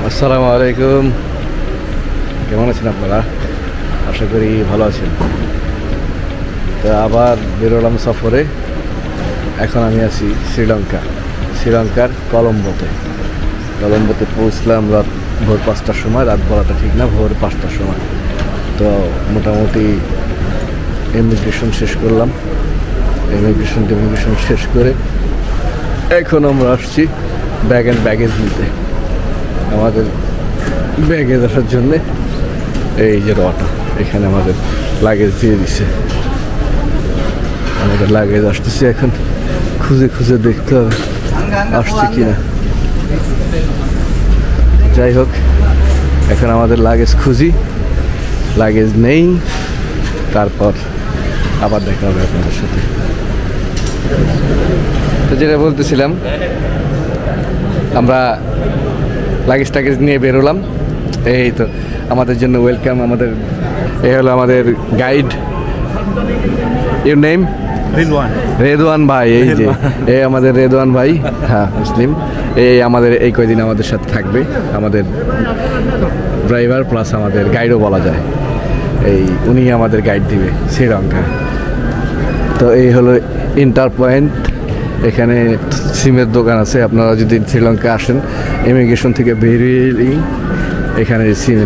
আসসালামু আলাইকুম, কেমন আছেন আপনারা? আশা করি ভালো আছেন। তো আবার বেরোলাম সফরে। এখন আমি আছি শ্রীলঙ্কার কলম্বোতে পৌঁছলাম রাত ভোর 5টার সময়। রাত বলাটা ঠিক না, ভোর 5টার সময়। তো মোটামুটি ইমিগ্রেশন শেষ করলাম। ইমিগ্রেশন শেষ করে এখন আমরা আসছি ব্যাগেজ নিতে। আমাদের ব্যাগেজ আসার জন্যে এই যে রটা, এখানে আমাদের লাগেজ দিয়ে দিছে। আমাদের লাগেজ আসতেছে, এখন খুঁজে দেখতে হবে আসছে কিনা। যাই হোক, এখন আমাদের লাগেজ খুঁজি, লাগেজ নেই, তারপর আবার দেখা হবে আপনাদের সাথে। তো যেটা বলতেছিলাম, আমরা লাগেজ টাগেজ নিয়ে বেরোলাম। এই তো আমাদের জন্য ওয়েলকাম। এই হলো আমাদের গাইড। Your name? রেদওয়ান ভাই। এই আমাদের রেদওয়ান ভাই, হ্যাঁ মুসলিম। আমাদের এই কয়দিন আমাদের সাথে থাকবে, আমাদের ড্রাইভার প্লাস আমাদের গাইডও বলা যায়। উনি আমাদের গাইড দিবে শ্রীলঙ্কা। তো এই হলো ইন্টার পয়েন্ট। এখানে সিমের দোকান আছে। আপনারা যদি শ্রীলঙ্কা আসেন, ইমিগ্রেশন থেকে বেরিয়েই এখানে সিম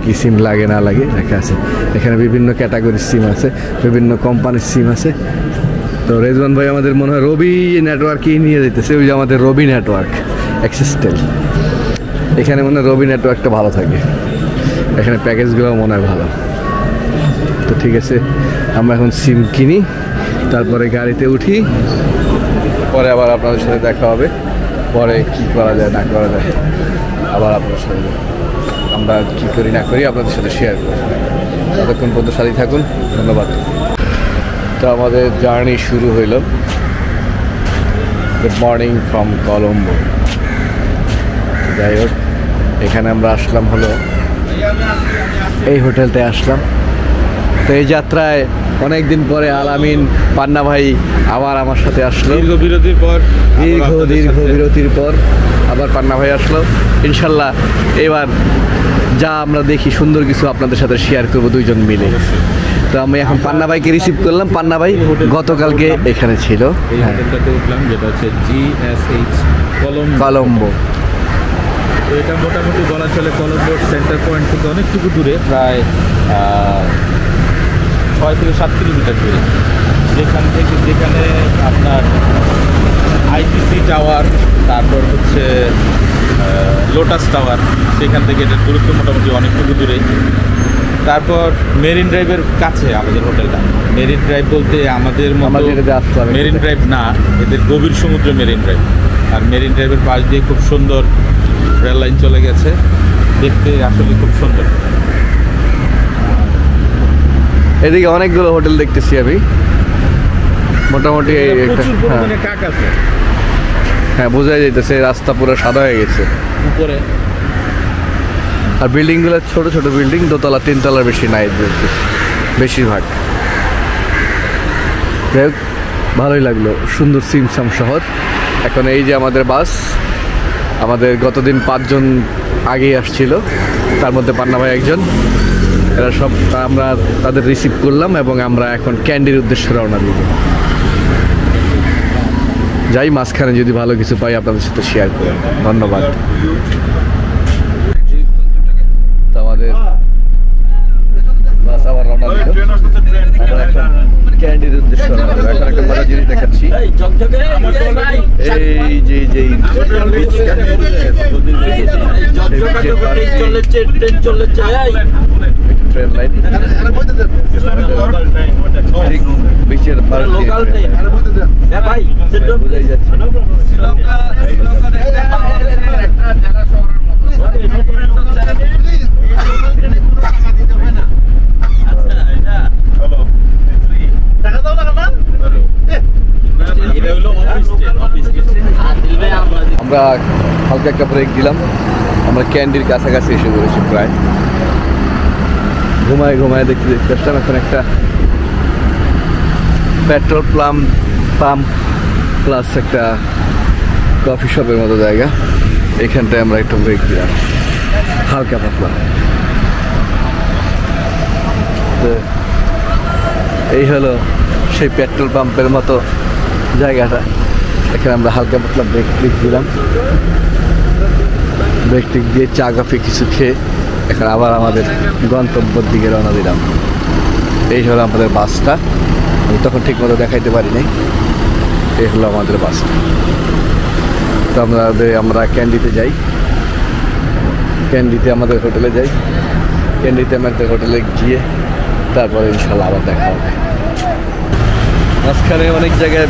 কী সিম লাগে না লাগে লেখা আছে। এখানে বিভিন্ন ক্যাটাগরির সিম আছে, বিভিন্ন কোম্পানির সিম আছে। তো রেজওয়ান ভাই আমাদের মনে হয় রবি নেটওয়ার্কই নিয়ে যেতেছে। ওই যে আমাদের রবি নেটওয়ার্ক এক্সিস্টেল, এখানে মনে হয় রবি নেটওয়ার্কটা ভালো থাকে। এখানে প্যাকেজগুলোও মনে হয় ভালো। তো ঠিক আছে, আমরা এখন সিম কিনি, তারপরে গাড়িতে উঠি, পরে আবার আপনাদের সাথে দেখা হবে। পরে কি করা যায় না করা যায় আবার আপনাদের সাথে আমরা কী করি না করি আপনাদের সাথে শেয়ার করি। ততক্ষণ পর্যন্ত সাথে থাকুন, ধন্যবাদ। তো আমাদের জার্নি শুরু হইল। Good morning from Colombo. যাই হোক, এখানে আমরা আসলাম হলো এই হোটেলটায় আসলাম। তো এই যাত্রায় অনেক দিন পরে আলামিন পান্না ভাই আমার সাথে আসলো। দীর্ঘ বিরতির পর আবার পান্না ভাই আসলো। ইনশাল্লাহ এবার যা আমরা দেখি সুন্দর কিছু আপনাদের সাথে শেয়ার করবো দুইজন মিলে। তো আমি এখন পান্না ভাইকে রিসিভ করলাম। পান্না ভাই গতকালকে এখানে ছিল, যেটা হচ্ছে GSH কলম্বো। তো এটা মোটামুটি বলা চলে কলম্বোর সেন্টার পয়েন্ট থেকে অনেকটুকু দূরে, প্রায় 6 থেকে 7 কিলোমিটার দূরে। যেখানে আপনার ITC টাওয়ার, তারপর হচ্ছে লোটাস টাওয়ার, সেখান থেকে এটার দূরত্ব মোটামুটি অনেকটুকু দূরে। তারপর মেরিন ড্রাইভের কাছে আমাদের হোটেলটা। মেরিন ড্রাইভ বলতে আমাদের মেরিন ড্রাইভ না, এদের গভীর সমুদ্র মেরিন ড্রাইভ। আর মেরিন ড্রাইভের পাশ দিয়ে খুব সুন্দর রেল লাইন চলে গেছে, দেখতে আসলে খুব সুন্দর। এদিকে অনেকগুলো হোটেল দেখতেছি আমি, মোটামুটি কাক আছে। হ্যাঁ, বোঝাই যাইতেছে রাস্তা পুরো সাদা হয়ে গেছে উপরে। আর বিল্ডিংগুলো ছোট ছোট বিল্ডিং, 2তলা 3তলার বেশি নাই বেশিরভাগ। যাই হোক, ভালোই লাগলো, সুন্দর সিমসাম শহর। এখন এই যে আমাদের বাস, আমাদের গতদিন 5 জন আগেই আসছিল, তার মধ্যে পান্না ভাই একজন। এরা সব আমরা তাদের রিসিভ করলাম এবং আমরা এখন ক্যান্ডির উদ্দেশ্যে রওনা দিব। যাই, মাঝখানে যদি ভালো কিছু পাই আপনাদের সাথে শেয়ার করেন। ধন্যবাদ। তো আমাদের বাস আবার রওনা দিল, আমরা এখন ক্যান্ডির উদ্দেশ্যে রওনা দিব। এখন একটা মজার জিনিস দেখাচ্ছি। এই যে ট্রেন লাইন, বিচের বোঝাই যাচ্ছে। আমরা হালকা একটা ব্রেক দিলাম। আমরা ক্যান্ডির কাছাকাছি এসে পড়েছি প্রায়। ঘুমায় দেখতে আসলাম। এখন একটা পেট্রোল পাম্প প্লাস একটা কফি শপের মতো জায়গা, এখানটায় আমরা একটু ব্রেক দিলাম। হালকা পাতলা। তো এই হলো সেই পেট্রোল পাম্পের মতো জায়গাটা। এখানে আমরা হালকা পাতলা ব্রেক টিক দিলাম, ব্রেক টিক দিয়ে চা কফি কিছু খেয়ে এখন আবার আমাদের গন্তব্যের দিকে রওনা দিলাম। এই হলো আমাদের বাসটা, আমি তখন ঠিক মতো দেখাইতে পারি নাই। এই হলো আমাদের বাসটা। তো আমরা ক্যান্ডিতে যাই, ক্যান্ডিতে আমাদের হোটেলে যাই, ক্যান্ডিতে আমাদের হোটেলে গিয়ে তারপরে ইনশাল্লাহ আবার দেখা হবে। মাঝখানে অনেক জায়গায়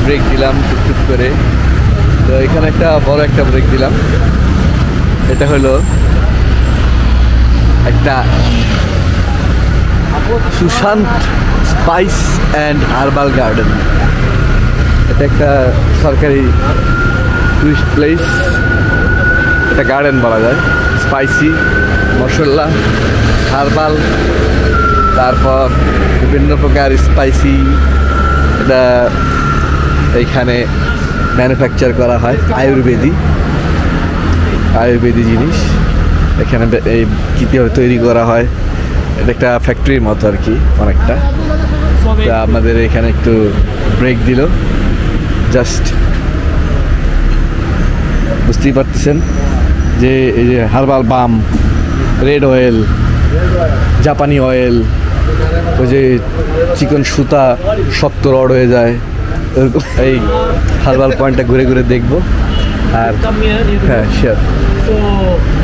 ব্রেক দিলাম টুকটুক করে। তো এখানে বড় একটা ব্রেক দিলাম। এটা হলো একটা Sushanta spice and herbal garden. এটা একটা সরকারি টুরিস্ট প্লেস, এটা গার্ডেন বলা যায়। স্পাইসি মশলা, হার্বাল, তারপর বিভিন্ন প্রকার স্পাইসি এটা এইখানে ম্যানুফ্যাকচার করা হয়। আয়ুর্বেদিক জিনিস এখানে এই কীভাবে তৈরি করা হয়, এটা একটা ফ্যাক্টরির মতো আর কি অনেকটা। তা আমাদের এখানে একটু ব্রেক দিল, জাস্ট বুঝতেই পারতেছেন যে এই যে হার্বাল বাম, রেড অয়েল, জাপানি অয়েল, ওই যে চিকন সুতা শক্ত রড হয়ে যায়, এই হার্বাল পয়েন্টটা ঘুরে ঘুরে দেখবো। আর হ্যাঁ sure. So,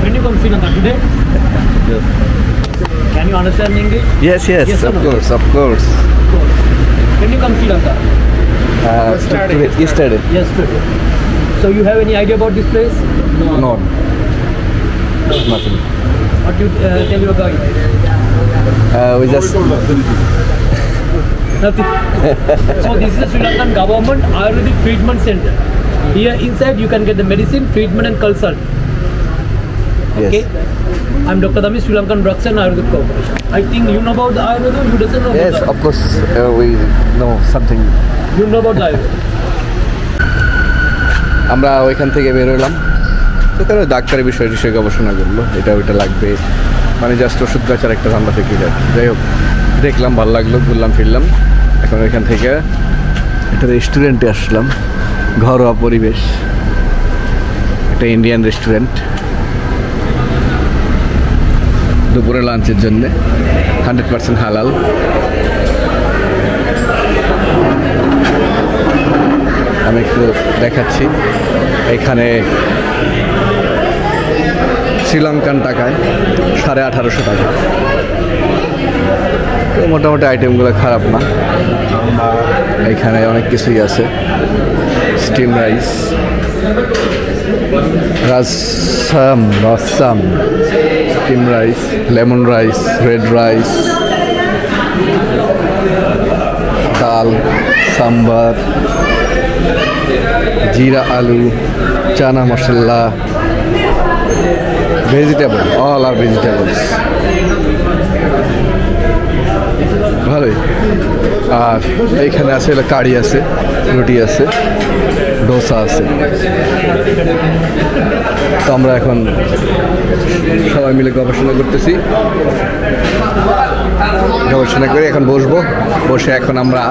when you come Sri Lanka today, can you understand English? Yes, Yes or of no? course. When you come Sri Lanka? Yesterday. Yesterday. So you have any idea about this place? No, nothing. What you tell your guide? We just Nothing. So this is a Sri Lankan government Ayurvedic treatment center. Here inside you can get the medicine, treatment and consult. Okay. yes. I'm Dr. Dami, Sri Lankan Drugs and Ayurvedic Corporation. I think you know about the Ayurveda, you doesn't know Yes, about of course, we know something. that. You know about the Ayurveda. আমরা ওইখান থেকে বের হলাম, তো তারা ডাক্তারের বিষয়ে গবেষণা করলো, এটা ওইটা লাগবে, মানে জাস্ট ওষুধ বেচার একটা ধান্দা থেকে যায়। যাই হোক, দেখলাম ভালো লাগলো, ঘুরলাম ফিরলাম। এখন ওইখান থেকে একটা রেস্টুরেন্টে আসলাম, ঘরোয়া পরিবেশ, একটা ইন্ডিয়ান রেস্টুরেন্ট, দুপুরে লাঞ্চের জন্যে 100% হালাল। আমি একটু দেখাচ্ছি, এখানে শ্রীলঙ্কান টাকায় 1850 টাকা। তো মোটামুটি আইটেমগুলো খারাপ না, এখানে অনেক কিছুই আছে। Steam rice, rasam, steam rice, lemon rice, red rice, ডাল, সাম্বার, জিরা আলু, চানা মশলা, ভেজিটেবল, অল আর ভেজিটেবলস, ভালোই। আর এইখানে আছে হলো কারি আছে, রুটি আছে, ডোসা আছে। তো আমরা এখন সবাই মিলে গবেষণা করতেছি, গবেষণা করে এখন বসে এখন আমরা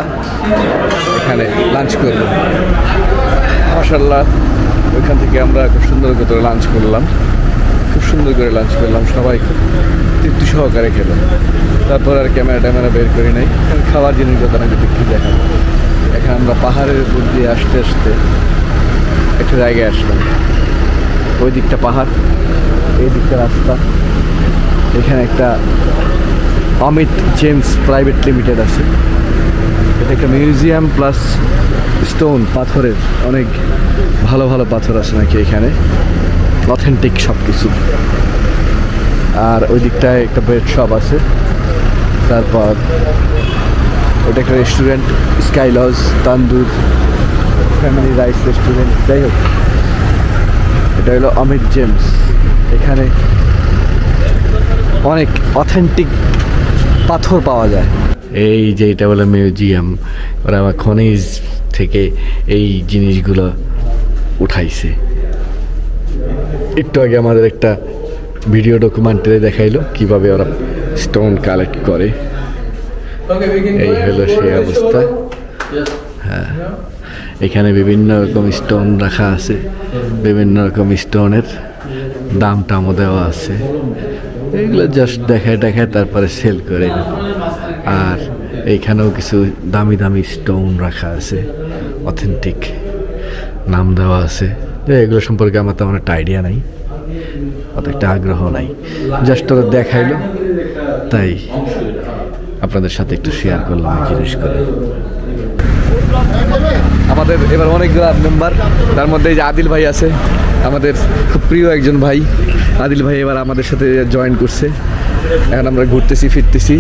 এখানে লাঞ্চ করব। মাশাআল্লাহ, ওইখান থেকে আমরা খুব সুন্দর করে লাঞ্চ করলাম, সবাই খুব তৃপ্তি সহকারে খেলো। তারপর আর ক্যামেরা বের করি নাই, কারণ খাওয়ার জিনিসগুলো তারা একটু দেখাবো। এখানে আমরা পাহাড়ের উপর দিয়ে আসতে একটা জায়গায় আসলাম, ওই দিকটা পাহাড়, এই দিকটা রাস্তা। এখানে একটা অমিত জেমস প্রাইভেট লিমিটেড আছে, এটা একটা মিউজিয়াম প্লাস স্টোন, পাথরের অনেক ভালো ভালো পাথর আছে নাকি এখানে, অথেন্টিক সব কিছু। আর ওই দিকটায় একটা ব্রেড শপ আছে, তারপর ওটা একটা restaurant, sky lodge, Tandoor, family rice restaurant. যাই হোক, এটা হলো অমিত জেমস। এখানে অনেক অথেন্টিক পাথর পাওয়া যায়। এই যে এটা হলো মিউজিয়াম, ওরা আমার খনিজ থেকে এই জিনিসগুলো উঠাইছে। একটু আগে আমাদের একটা ভিডিও ডকুমেন্টারি দেখাইলো কিভাবে ওরা স্টোন কালেক্ট করে। এই হলো সেই অবস্থা। হ্যাঁ, এখানে বিভিন্ন রকম স্টোন রাখা আছে, বিভিন্ন রকম স্টোনের দাম টামও দেওয়া আছে। এগুলো জাস্ট দেখায় তারপরে সেল করে। আর এইখানেও কিছু দামি দামি স্টোন রাখা আছে, অথেন্টিক, নাম দেওয়া আছে। এগুলো সম্পর্কে আমার তেমন একটা আইডিয়া নাই, অত একটা আগ্রহ নাই, জাস্ট ওরা দেখাইলো তাই আপনাদের সাথে একটু শেয়ার করলাম এই জিনিসগুলো। আমাদের এবার অনেকগুলো মেম্বার, তার মধ্যে এই যে আদিল ভাই আছে, আমাদের খুব প্রিয় একজন ভাই। আদিল ভাই এবার আমাদের সাথে জয়েন করছে। এখন আমরা ঘুরতেছি ফিরতেছি।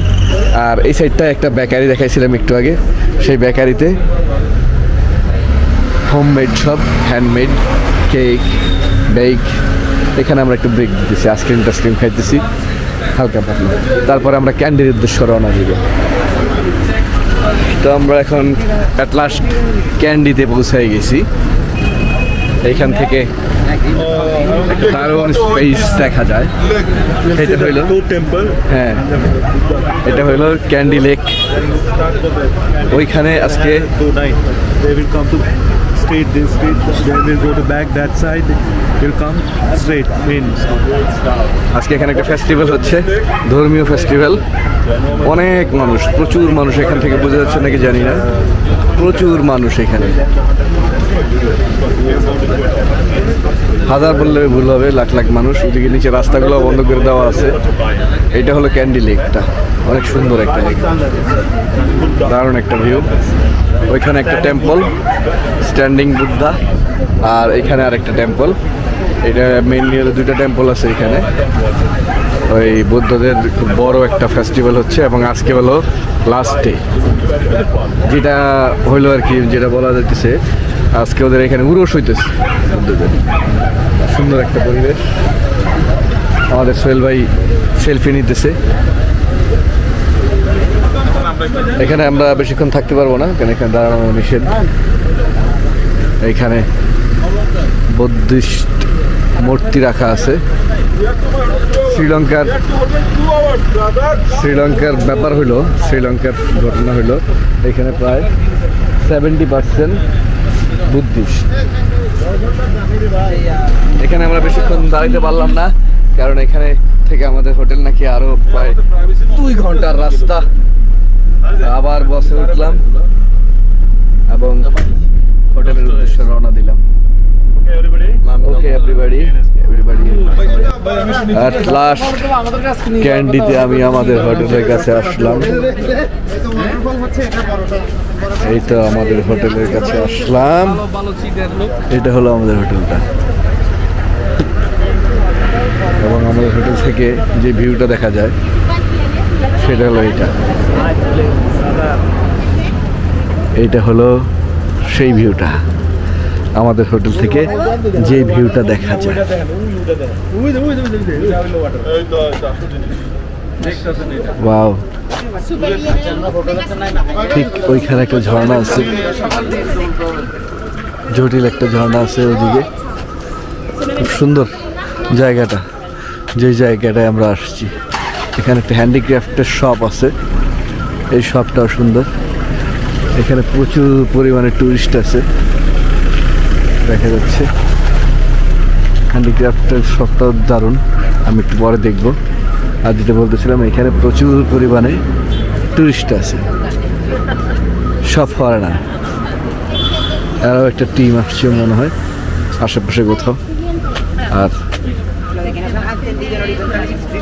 আর এই সাইডটা একটা বেকারি দেখাইছিলাম একটু আগে, সেই বেকারিতে হোমমেড সব, হ্যান্ডমেড কেক, বেক। এখানে আমরা একটু ব্রেক দিতেছি, আইসক্রিম খাইতেছি হালকা পাতলা। তারপরে আমরা ক্যান্ডির উদ্দেশ্যে রওনা দিব। তো আমরা এখন অ্যাট লাস্ট ক্যান্ডিতে পৌঁছে গেছি। এইখান থেকে একটা দারুণ স্পেস দেখা যায়। এটা হইল টেম্পল, হ্যাঁ এটা হইল ক্যান্ডি লেক। ওইখানে আজকে আজকে এখানে একটা ফেস্টিভ্যাল হচ্ছে, ধর্মীয় ফেস্টিভ্যাল। অনেক মানুষ, প্রচুর মানুষ এখান থেকে, বোঝা যাচ্ছে নাকি জানি না, প্রচুর মানুষ এখানে। হাজার বললে ভুল হবে, লাখ লাখ মানুষ। ওদিকে নিচে রাস্তাগুলো বন্ধ করে দেওয়া আছে। এটা হলো ক্যান্ডি লেকটা, অনেক সুন্দর একটা লেক, দারুণ একটা ভিউ। ওইখানে একটা টেম্পল, স্ট্যান্ডিং বুদ্ধা, আর এখানে আর একটা টেম্পল। এটা মেইনলি হলো দুইটা টেম্পল আছে এখানে। ওই বুদ্ধদের খুব বড় একটা ফেস্টিভ্যাল হচ্ছে, এবং আজকে হলো লাস্ট ডে, যেটা হইলো আর কি, যেটা বলা যাইতেছে আজকে ওদের এখানে উরস হইতেছে বুদ্ধদের। সুন্দর একটা পরিবেশ। আমাদের সোহেল ভাই সেলফি নিতেছে। এখানে আমরা বেশিক্ষণ থাকতে পারবো না, কারণ এখানে দাঁড়ানো নিষেধ। এইখানে বুদ্ধিস্ট মূর্তি রাখা আছে। শ্রীলঙ্কার ব্যাপার হইলো, শ্রীলঙ্কার ঘটনা হইলো, এখানে প্রায় 70% বুদ্ধিস্ট। এখানে আমরা বেশিক্ষণ দাঁড়াইতে পারলাম না, কারণ এখানে থেকে আমাদের হোটেল নাকি আরো প্রায় 2 ঘন্টার রাস্তা। আবার বাসে উঠলাম এবং হোটেলের উদ্দেশ্যে রওনা দিলাম। ওকে এভরিবডি এট লাস্ট ক্যান্ডিতে আমি আমাদের হোটেলের কাছে আসলাম। এই তো আমাদের হোটেলের কাছে আসলাম। এটা হলো আমাদের হোটেলটা, এবং আমাদের হোটেল থেকে যে ভিউটা দেখা যায় সেটা হলো এইটা। এইটা হলো সেই ভিউটা, আমাদের হোটেল থেকে যে ভিউটা দেখা যায়। ওয়াও, ঠিক ওইখানে একটা ঝর্ণা আছে, জটিল একটা ঝর্ণা আছে ওদিকে। খুব সুন্দর জায়গাটা, যে জায়গাটায় আমরা আসছি। এখানে একটা হ্যান্ডিক্রাফটের শপ আছে, এই শপটাও সুন্দর। এখানে প্রচুর পরিমাণে টুরিস্ট আছে দেখা যাচ্ছে। হ্যান্ডিক্রাফটের শপটাও দারুণ, আমি একটু পরে দেখব। আর যেটা বলতেছিলাম, এখানে প্রচুর পরিমাণে টুরিস্ট আছে, সব ফরেনার। আরও একটা টিম আসছে মনে হয় আশেপাশে কোথাও। আর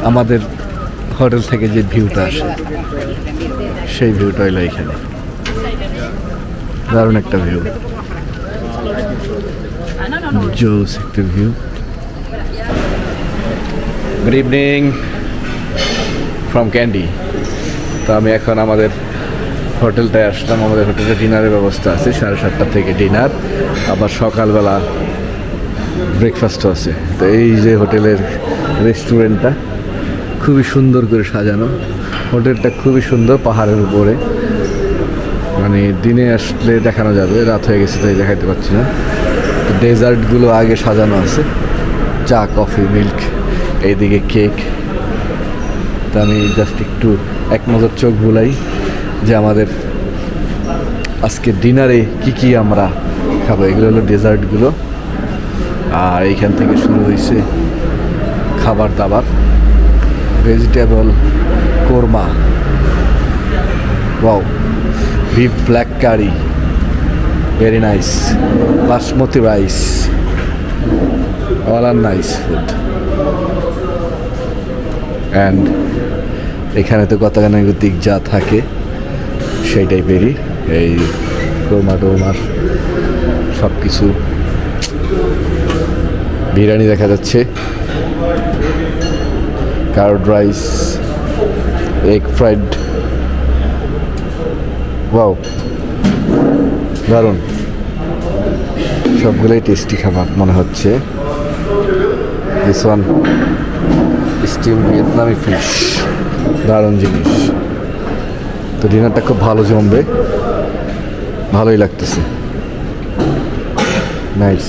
আমাদের হোটেল থেকে যে ভিউটা আসে সেই ভিউটা হলো এখানে, দারুণ একটা ভিউ, জোস একটা view. Good evening from candy. তো আমি এখন আমাদের হোটেলটায় আসলাম। আমাদের হোটেলে ডিনারের ব্যবস্থা আছে, 7:30 থেকে ডিনার, আবার সকালবেলা ব্রেকফাস্টও আছে। তো এই যে হোটেলের রেস্টুরেন্টটা খুবই সুন্দর করে সাজানো। হোটেলটা খুবই সুন্দর, পাহাড়ের উপরে, মানে দিনে আসলে দেখানো যাবে, রাত হয়ে গেছে তাই দেখাতে পারছি না। তো ডেজার্টগুলো আগে সাজানো আছে, চা, কফি, মিল্ক, এইদিকে কেক। তা আমি জাস্ট একটু এক নজর চোখ বুলাই যে আমাদের আজকে ডিনারে কি আমরা খাবো। এগুলো হলো ডেজার্টগুলো, আর এইখান থেকে শুরু হয়েছে খাবার দাবার। Vegetable korma, wow, beef black curry, very nice, basmati rice, all are nice food. And এখানে তো গতানুগতিক যা থাকে সেই টাইপেরই, এই কোরমা টোরমার সব কিছু। বিরিয়ানি দেখা যাচ্ছে, card rice, egg fried, wow দারুণ, সবগুলোই টেস্টি খাবার মনে হচ্ছে। দিস ওয়ান স্টিম ভিয়েতনামি ফিশ, দারুণ জিনিস। তো ডিনারটা খুব ভালো জমবে, ভালোই লাগতেছে, নাইস।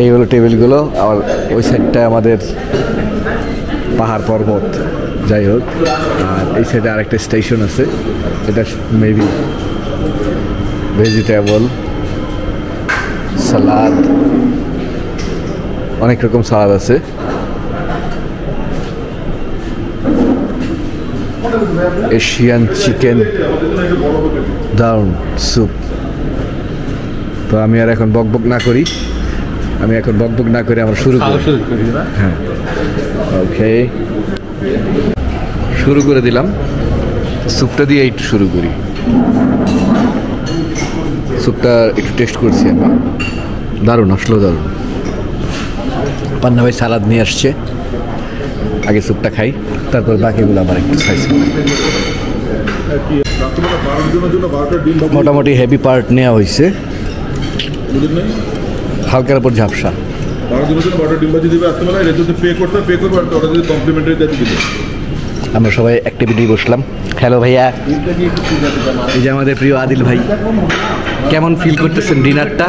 এই হলো টেবিলগুলো, আর ওই সাইডটা আমাদের পাহাড় পর্বত, যাই হোক। আর এই সাইডে আরেকটা স্টেশন আছে, এটা মেবি ভেজিটেবল সালাদ, অনেক রকম সালাদ আছে। এশিয়ান চিকেন, দারুণ স্যুপ। তো আমি আর এখন বকবক না করি, আমরা শুরু করি। হ্যাঁ, ওকে, শুরু করে দিলাম। স্যুপটা দিয়ে একটু শুরু করি। স্যুপটা একটু টেস্ট করছি আমি, দারুণ, আসলেও দারুণ। পান্না ভাই সালাদ নিয়ে আসছে, আগে স্যুপটা খাই, তারপর বাকিগুলো আবার একটু খাইছি। মোটামুটি হেভি পার্ট নেওয়া হয়েছে, হালকার উপর ঝাপসা। আমরা সবাই অ্যাক্টিভিটি বসলাম। হ্যালো ভাইয়া, এই যে আমাদের প্রিয় আদিল ভাই, কেমন ফিল করতেছেন ডিনারটা?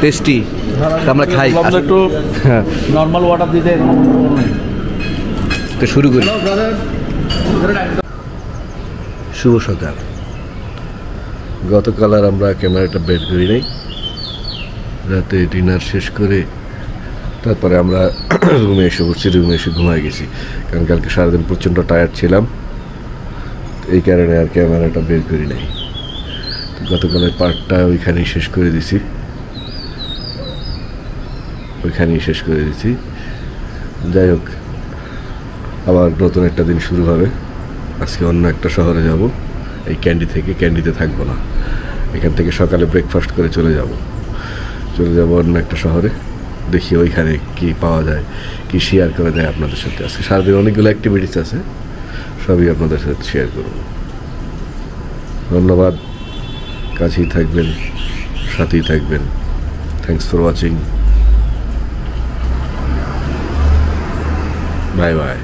টেস্টি, আমরা খাই। একটু নর্মাল ওয়াটার দিতে, তো শুরু করি। শুভ সকাল। গতকাল আর আমরা ক্যামেরাটা বের করি নাই, রাতে ডিনার শেষ করে তারপরে আমরা রুমে এসে পড়ছি, রুমে এসে ঘুমায় গেছি, কারণ কালকে সারাদিন প্রচণ্ড টায়ার্ড ছিলাম, এই কারণে আর ক্যামেরাটা বের করি নাই। গতকালের পার্টটা ওইখানেই শেষ করে দিছি, যাই হোক, আবার নতুন একটা দিন শুরু হবে। আজকে অন্য একটা শহরে যাব, এই ক্যান্ডিতে থাকবো না, এখান থেকে সকালে ব্রেকফাস্ট করে চলে যাব অন্য একটা শহরে। দেখি ওইখানে কি পাওয়া যায়, কি শেয়ার করে দেয় আপনাদের সাথে। আজকে সারাদিন অনেকগুলো অ্যাক্টিভিটিস আছে, সবই আপনাদের সাথে শেয়ার করব। ধন্যবাদ, কাছেই থাকবেন, সাথেই থাকবেন। Thanks for watching, bye bye.